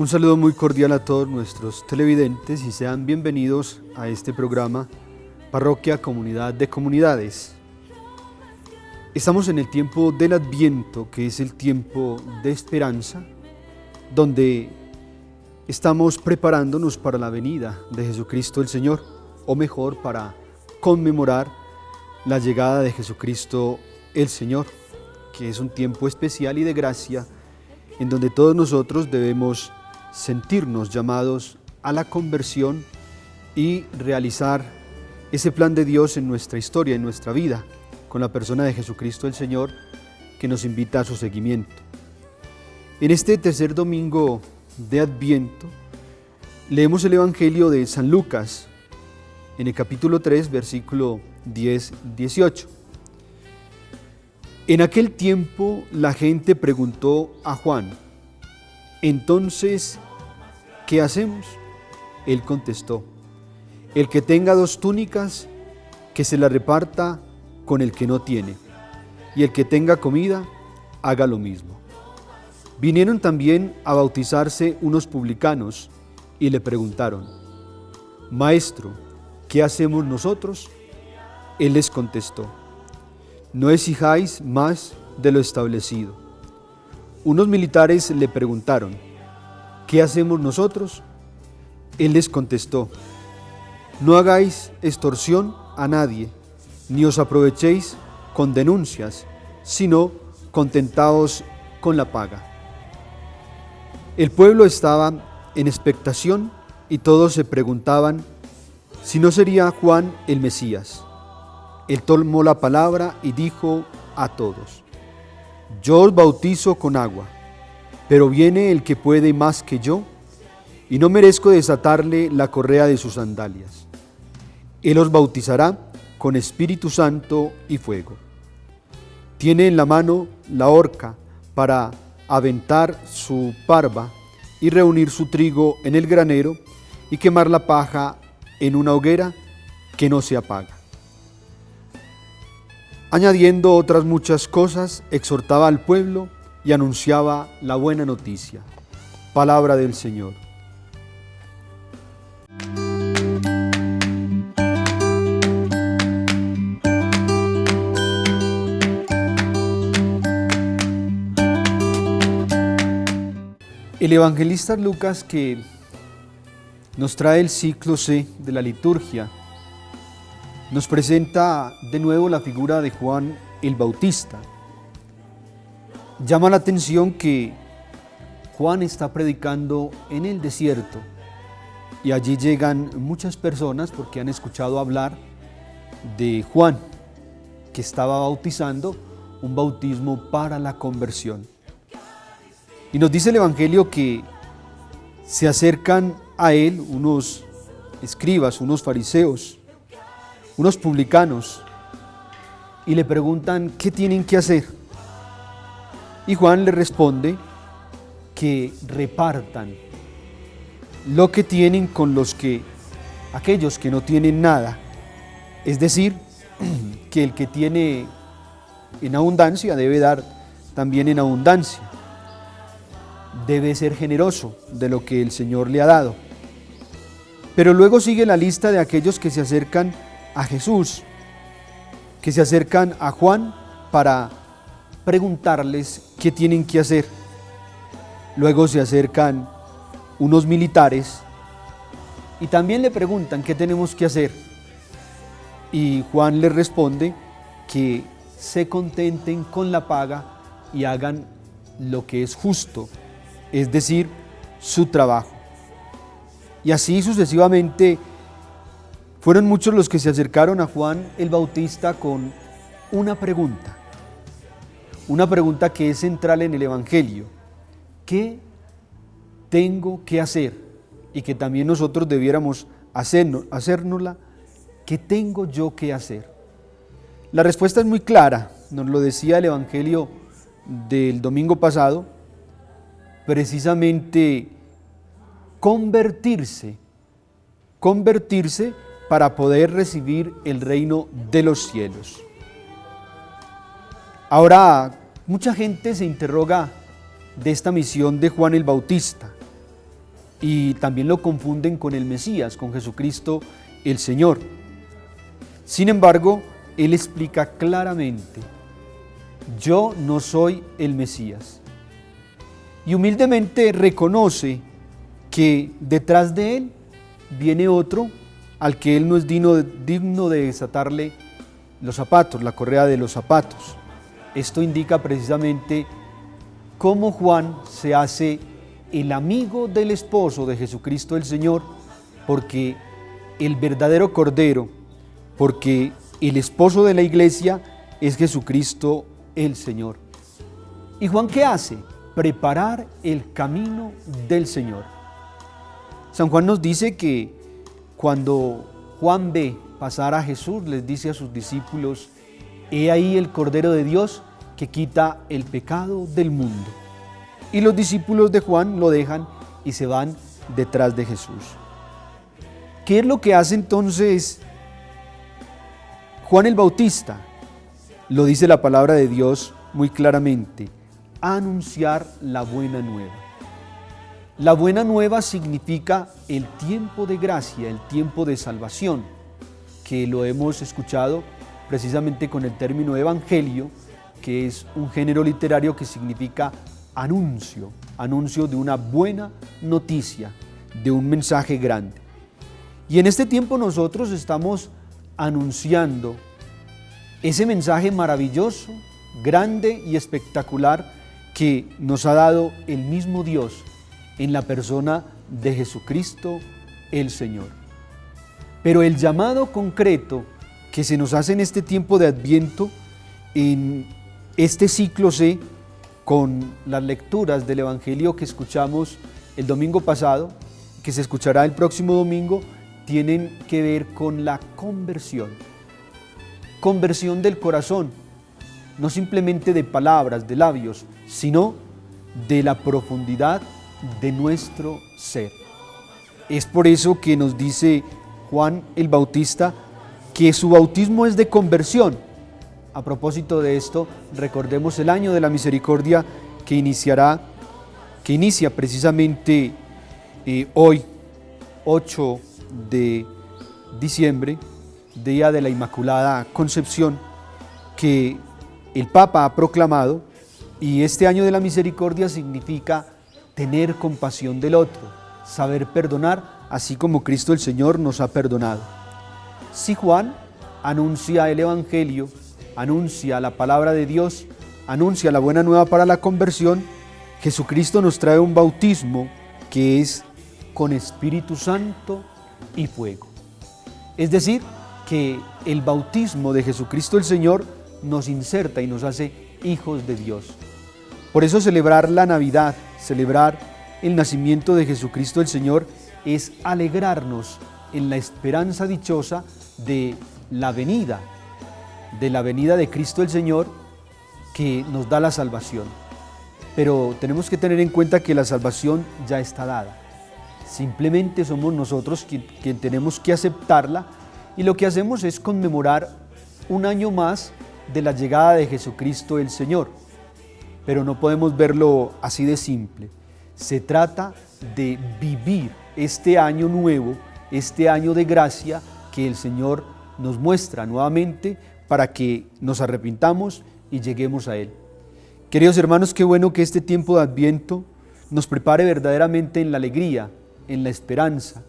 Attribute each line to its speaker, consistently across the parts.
Speaker 1: Un saludo muy cordial a todos nuestros televidentes y sean bienvenidos a este programa Parroquia Comunidad de Comunidades. Estamos en el tiempo del Adviento, que es el tiempo de esperanza, donde estamos preparándonos para la venida de Jesucristo el Señor, o mejor, para conmemorar la llegada de Jesucristo el Señor, que es un tiempo especial y de gracia, en donde todos nosotros debemos sentirnos llamados a la conversión y realizar ese plan de Dios en nuestra historia, en nuestra vida, con la persona de Jesucristo el Señor, que nos invita a su seguimiento. En este tercer domingo de Adviento, leemos el Evangelio de San Lucas, en el capítulo 3, versículo 10-18. En aquel tiempo la gente preguntó a Juan: «Entonces, ¿qué hacemos?». Él contestó: «El que tenga 2 túnicas, que se la reparta con el que no tiene, y el que tenga comida, haga lo mismo». Vinieron también a bautizarse unos publicanos y le preguntaron: «Maestro, ¿qué hacemos nosotros?». Él les contestó: «No exijáis más de lo establecido». Unos militares le preguntaron: «¿Qué hacemos nosotros?». Él les contestó: «No hagáis extorsión a nadie, ni os aprovechéis con denuncias, sino contentaos con la paga». El pueblo estaba en expectación y todos se preguntaban si no sería Juan el Mesías. Él tomó la palabra y dijo a todos: «Yo os bautizo con agua, pero viene el que puede más que yo, y no merezco desatarle la correa de sus sandalias. Él os bautizará con Espíritu Santo y fuego. Tiene en la mano la horca para aventar su parva y reunir su trigo en el granero y quemar la paja en una hoguera que no se apaga». Añadiendo otras muchas cosas, exhortaba al pueblo y anunciaba la buena noticia. Palabra del Señor. El evangelista Lucas, que nos trae el ciclo C de la liturgia, nos presenta de nuevo la figura de Juan el Bautista. Llama la atención que Juan está predicando en el desierto y allí llegan muchas personas porque han escuchado hablar de Juan, que estaba bautizando, un bautismo para la conversión. Y nos dice el Evangelio que se acercan a él unos escribas, unos fariseos, unos publicanos, y le preguntan qué tienen que hacer. Y Juan le responde que repartan lo que tienen con aquellos que no tienen nada. Es decir, que el que tiene en abundancia debe dar también en abundancia. Debe ser generoso de lo que el Señor le ha dado. Pero luego sigue la lista de aquellos que se acercan a Jesús, que se acercan a Juan para preguntarles qué tienen que hacer. Luego se acercan unos militares y también le preguntan qué tenemos que hacer. Y Juan les responde que se contenten con la paga y hagan lo que es justo, es decir, su trabajo. Y así sucesivamente fueron muchos los que se acercaron a Juan el Bautista con una pregunta que es central en el Evangelio. ¿Qué tengo que hacer? Y que también nosotros debiéramos hacérnosla. ¿Qué tengo yo que hacer? La respuesta es muy clara, nos lo decía el Evangelio del domingo pasado, precisamente convertirse para poder recibir el reino de los cielos. Ahora, mucha gente se interroga de esta misión de Juan el Bautista. y también lo confunden con el Mesías, con Jesucristo el Señor. Sin embargo, Él explica claramente: yo no soy el Mesías. Y humildemente reconoce que detrás de Él viene otro al que Él no es digno de desatarle los zapatos, la correa de los zapatos. Esto indica precisamente cómo Juan se hace el amigo del esposo de Jesucristo el Señor, porque el verdadero Cordero, porque el esposo de la iglesia es Jesucristo el Señor. ¿Y Juan qué hace? Preparar el camino del Señor. San Juan nos dice que cuando Juan ve pasar a Jesús, les dice a sus discípulos: he ahí el Cordero de Dios que quita el pecado del mundo. Y los discípulos de Juan lo dejan y se van detrás de Jesús. ¿Qué es lo que hace entonces Juan el Bautista? Lo dice la palabra de Dios muy claramente: anunciar la buena nueva. La buena nueva significa el tiempo de gracia, el tiempo de salvación, que lo hemos escuchado precisamente con el término evangelio, que es un género literario que significa anuncio, anuncio de una buena noticia, de un mensaje grande. Y en este tiempo nosotros estamos anunciando ese mensaje maravilloso, grande y espectacular que nos ha dado el mismo Dios en la persona de Jesucristo el Señor. Pero el llamado concreto que se nos hace en este tiempo de Adviento, en este ciclo C, con las lecturas del Evangelio que escuchamos el domingo pasado, que se escuchará el próximo domingo, tienen que ver con la conversión. Conversión del corazón, no simplemente de palabras, de labios, sino de la profundidad de nuestro ser. Es por eso que nos dice Juan el Bautista que su bautismo es de conversión. A propósito de esto, recordemos el año de la misericordia que inicia precisamente hoy, 8 de diciembre, Día de la Inmaculada Concepción, que el Papa ha proclamado, y este año de la misericordia significa tener compasión del otro, saber perdonar, así como Cristo el Señor nos ha perdonado. Si Juan anuncia el Evangelio, anuncia la palabra de Dios, anuncia la buena nueva para la conversión, Jesucristo nos trae un bautismo que es con Espíritu Santo y fuego. Es decir, que el bautismo de Jesucristo el Señor nos inserta y nos hace hijos de Dios. Por eso celebrar la Navidad, celebrar el nacimiento de Jesucristo el Señor, es alegrarnos en la esperanza dichosa de la venida de Cristo el Señor, que nos da la salvación. Pero tenemos que tener en cuenta que la salvación ya está dada. Simplemente somos nosotros quien tenemos que aceptarla, y lo que hacemos es conmemorar un año más de la llegada de Jesucristo el Señor. Pero no podemos verlo así de simple. Se trata de vivir este año nuevo, este año de gracia que el Señor nos muestra nuevamente para que nos arrepintamos y lleguemos a Él. Queridos hermanos, qué bueno que este tiempo de Adviento nos prepare verdaderamente en la alegría, en la esperanza,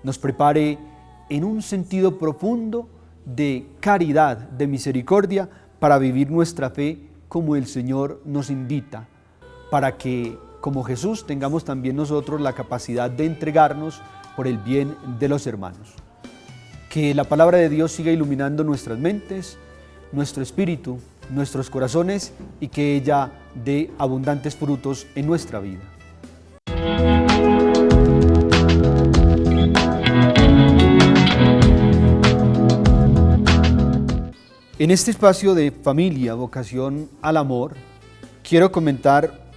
Speaker 1: nos prepare en un sentido profundo de caridad, de misericordia, para vivir nuestra fe como el Señor nos invita, para que, como Jesús, tengamos también nosotros la capacidad de entregarnos por el bien de los hermanos. Que la palabra de Dios siga iluminando nuestras mentes, nuestro espíritu, nuestros corazones, y que ella dé abundantes frutos en nuestra vida. En este espacio de familia, vocación al amor, quiero comentar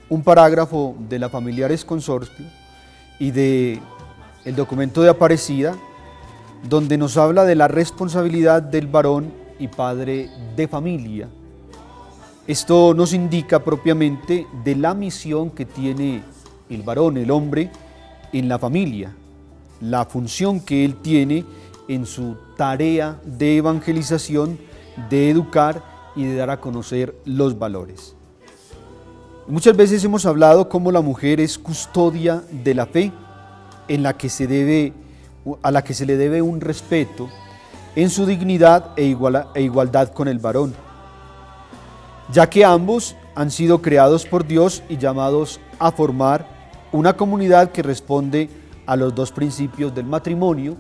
Speaker 1: un parágrafo de la Familiares Consortio y del documento de Aparecida, donde nos habla de la responsabilidad del varón y padre de familia. Esto nos indica propiamente de la misión que tiene el varón, el hombre, en la familia, la función que él tiene en su tarea de evangelización, de educar y de dar a conocer los valores. Muchas veces hemos hablado cómo la mujer es custodia de la fe, a la que se le debe un respeto en su dignidad e igualdad con el varón, ya que ambos han sido creados por Dios y llamados a formar una comunidad que responde a los dos principios del matrimonio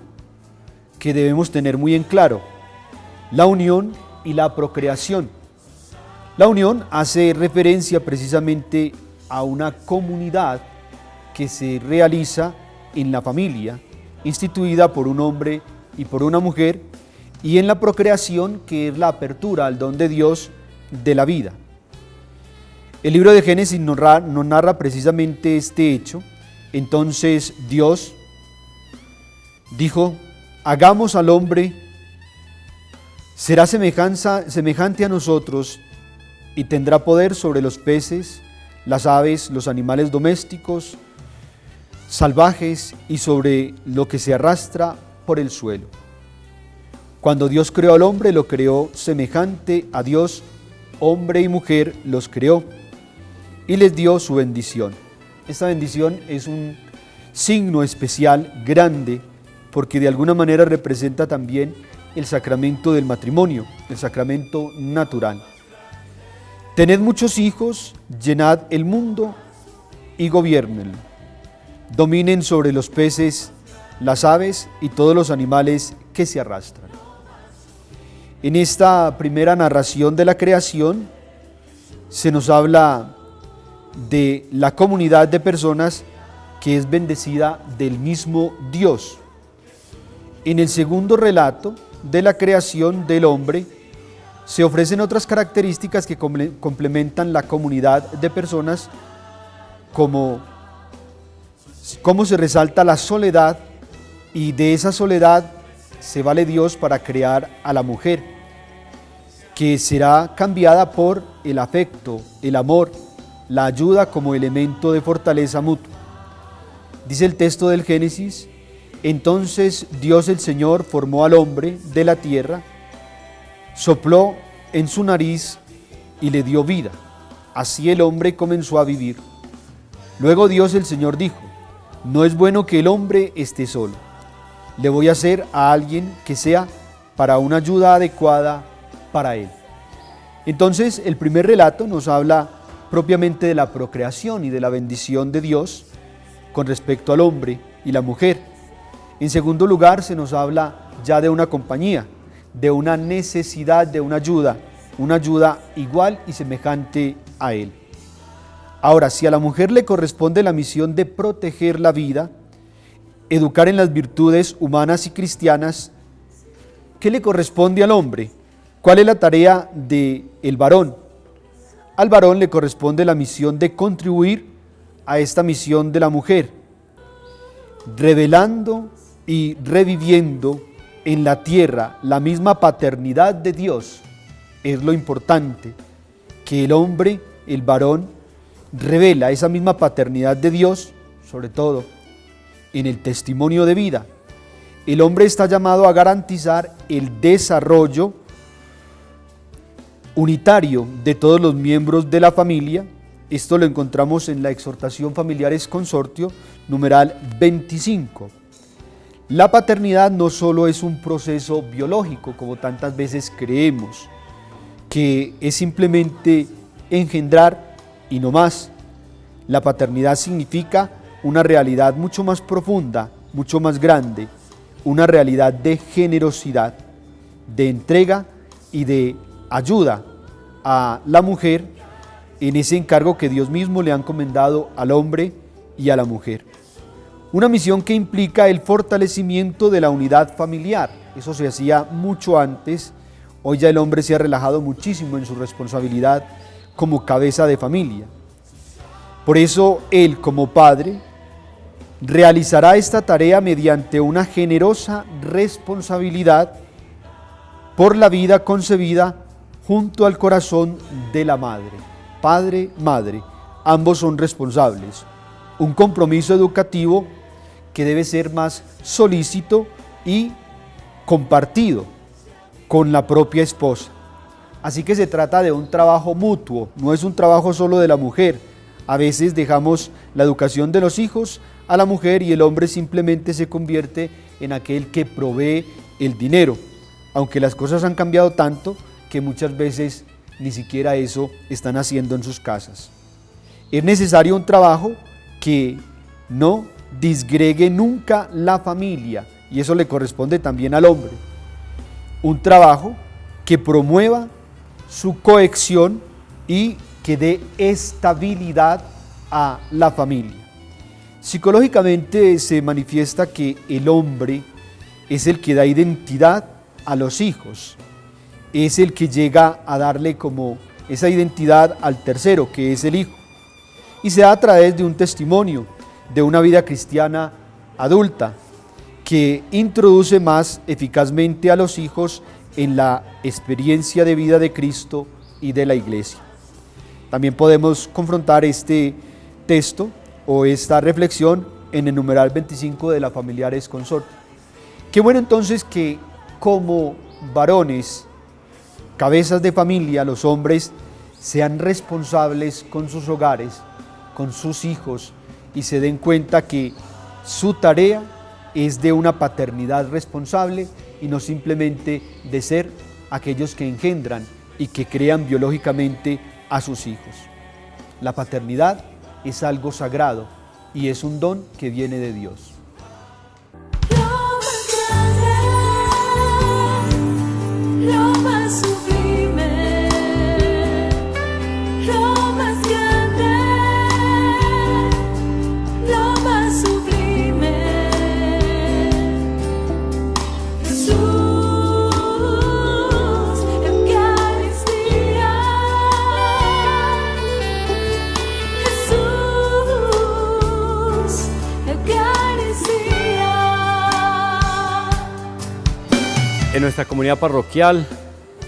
Speaker 1: que debemos tener muy en claro: la unión y la procreación. La unión hace referencia precisamente a una comunidad que se realiza en la familia, instituida por un hombre y por una mujer, y en la procreación, que es la apertura al don de Dios de la vida. El libro de Génesis nos narra precisamente este hecho. Entonces Dios dijo: hagamos al hombre, será semejante a nosotros y tendrá poder sobre los peces, las aves, los animales domésticos, salvajes y sobre lo que se arrastra por el suelo. Cuando Dios creó al hombre, lo creó semejante a Dios, hombre y mujer los creó y les dio su bendición. Esta bendición es un signo especial, grande, porque de alguna manera representa también el sacramento del matrimonio, el sacramento natural. Tened muchos hijos, llenad el mundo y gobiernenlo. Dominen sobre los peces, las aves y todos los animales que se arrastran. En esta primera narración de la creación se nos habla de la comunidad de personas que es bendecida del mismo Dios. En el segundo relato de la creación del hombre se ofrecen otras características que complementan la comunidad de personas, como cómo se resalta la soledad, y de esa soledad se vale Dios para crear a la mujer, que será cambiada por el afecto, el amor, la ayuda como elemento de fortaleza mutua. Dice el texto del Génesis: entonces Dios el Señor formó al hombre de la tierra, sopló en su nariz y le dio vida. Así el hombre comenzó a vivir. Luego Dios el Señor dijo: no es bueno que el hombre esté solo. Le voy a hacer a alguien que sea para una ayuda adecuada para él. Entonces, el primer relato nos habla propiamente de la procreación y de la bendición de Dios con respecto al hombre y la mujer. En segundo lugar, se nos habla ya de una compañía, de una necesidad, de una ayuda igual y semejante a él. Ahora, si a la mujer le corresponde la misión de proteger la vida, educar en las virtudes humanas y cristianas, ¿qué le corresponde al hombre? ¿Cuál es la tarea del varón? Al varón le corresponde la misión de contribuir a esta misión de la mujer, revelando y reviviendo en la tierra la misma paternidad de Dios. Es lo importante, que el hombre, el varón, revela esa misma paternidad de Dios, sobre todo en el testimonio de vida. El hombre está llamado a garantizar el desarrollo unitario de todos los miembros de la familia. Esto lo encontramos en la Exhortación Familiares Consortio, numeral 25. La paternidad no solo es un proceso biológico, como tantas veces creemos, que es simplemente engendrar y no más. La paternidad significa una realidad mucho más profunda, mucho más grande, una realidad de generosidad, de entrega y de ayuda a la mujer en ese encargo que Dios mismo le ha encomendado al hombre y a la mujer. Una misión que implica el fortalecimiento de la unidad familiar. Eso se hacía mucho antes. Hoy ya el hombre se ha relajado muchísimo en su responsabilidad como cabeza de familia. Por eso él, como padre, realizará esta tarea mediante una generosa responsabilidad por la vida concebida junto al corazón de la madre. Padre, madre, ambos son responsables. Un compromiso educativo que debe ser más solícito y compartido con la propia esposa. Así que se trata de un trabajo mutuo, no es un trabajo solo de la mujer. A veces dejamos la educación de los hijos a la mujer y el hombre simplemente se convierte en aquel que provee el dinero, aunque las cosas han cambiado tanto que muchas veces ni siquiera eso están haciendo en sus casas. Es necesario un trabajo que no disgregue nunca la familia, y eso le corresponde también al hombre. Un trabajo que promueva su cohesión y que dé estabilidad a la familia. Psicológicamente se manifiesta que el hombre es el que da identidad a los hijos, es el que llega a darle como esa identidad al tercero, que es el hijo, y se da a través de un testimonio, de una vida cristiana adulta, que introduce más eficazmente a los hijos en la experiencia de vida de Cristo y de la Iglesia. También podemos confrontar este texto o esta reflexión en el numeral 25 de la Familiares Consorte. Qué bueno entonces que como varones, cabezas de familia, los hombres sean responsables con sus hogares, con sus hijos, y se den cuenta que su tarea es de una paternidad responsable y no simplemente de ser aquellos que engendran y que crean biológicamente a sus hijos. La paternidad es algo sagrado y es un don que viene de Dios.
Speaker 2: Lo más sublime, lo más grande, lo más sublime. Jesús, Eucaristía. Jesús, Eucaristía.
Speaker 3: En nuestra comunidad parroquial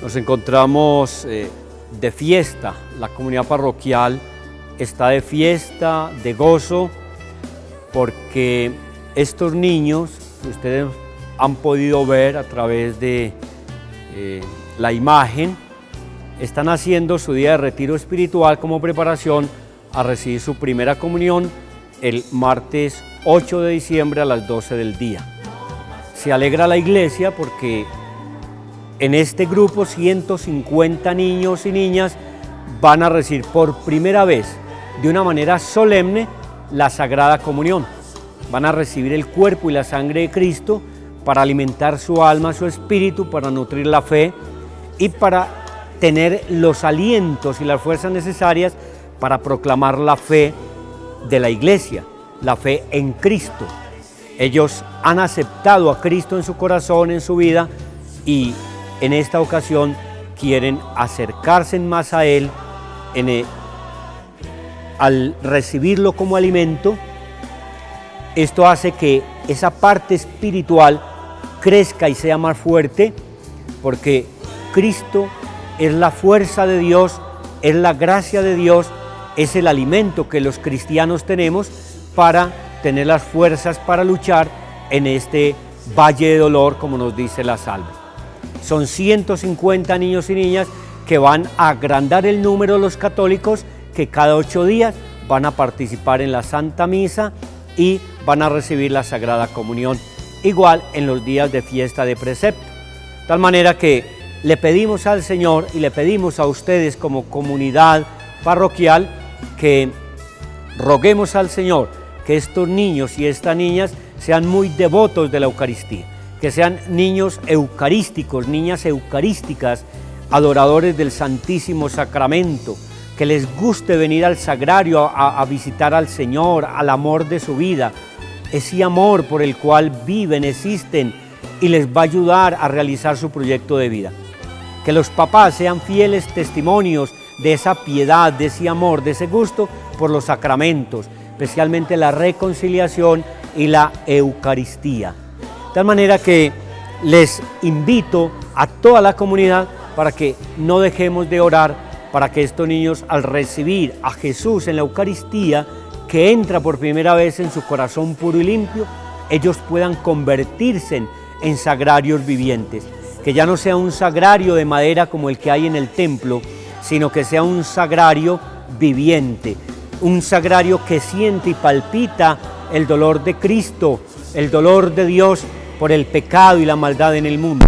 Speaker 3: nos encontramos de fiesta. La comunidad parroquial está de fiesta, de gozo, porque estos niños que ustedes han podido ver a través de la imagen, están haciendo su día de retiro espiritual como preparación a recibir su primera comunión el martes 8 de diciembre a las 12 del día. Se alegra la iglesia porque en este grupo 150 niños y niñas van a recibir por primera vez, de una manera solemne, la Sagrada Comunión. Van a recibir el cuerpo y la sangre de Cristo para alimentar su alma, su espíritu, para nutrir la fe y para tener los alientos y las fuerzas necesarias para proclamar la fe de la iglesia, la fe en Cristo. Ellos han aceptado a Cristo en su corazón, en su vida, y en esta ocasión quieren acercarse más a Él al recibirlo como alimento. Esto hace que esa parte espiritual crezca y sea más fuerte, porque Cristo es la fuerza de Dios, es la gracia de Dios, es el alimento que los cristianos tenemos para tener las fuerzas para luchar en este valle de dolor, como nos dice la salva. Son 150 niños y niñas que van a agrandar el número de los católicos que cada 8 días van a participar en la Santa Misa y van a recibir la Sagrada Comunión, igual en los días de fiesta de precepto. De tal manera que le pedimos al Señor y le pedimos a ustedes como comunidad parroquial que roguemos al Señor que estos niños y estas niñas sean muy devotos de la Eucaristía, que sean niños eucarísticos, niñas eucarísticas, adoradores del Santísimo Sacramento, que les guste venir al sagrario a visitar al Señor, al amor de su vida, ese amor por el cual viven, existen y les va a ayudar a realizar su proyecto de vida. Que los papás sean fieles testimonios de esa piedad, de ese amor, de ese gusto por los sacramentos, especialmente la reconciliación y la Eucaristía. De tal manera que les invito a toda la comunidad para que no dejemos de orar para que estos niños, al recibir a Jesús en la Eucaristía, que entra por primera vez en su corazón puro y limpio, ellos puedan convertirse en sagrarios vivientes. Que ya no sea un sagrario de madera como el que hay en el templo, sino que sea un sagrario viviente, un sagrario que siente y palpita el dolor de Cristo, el dolor de Dios por el pecado y la maldad en el mundo.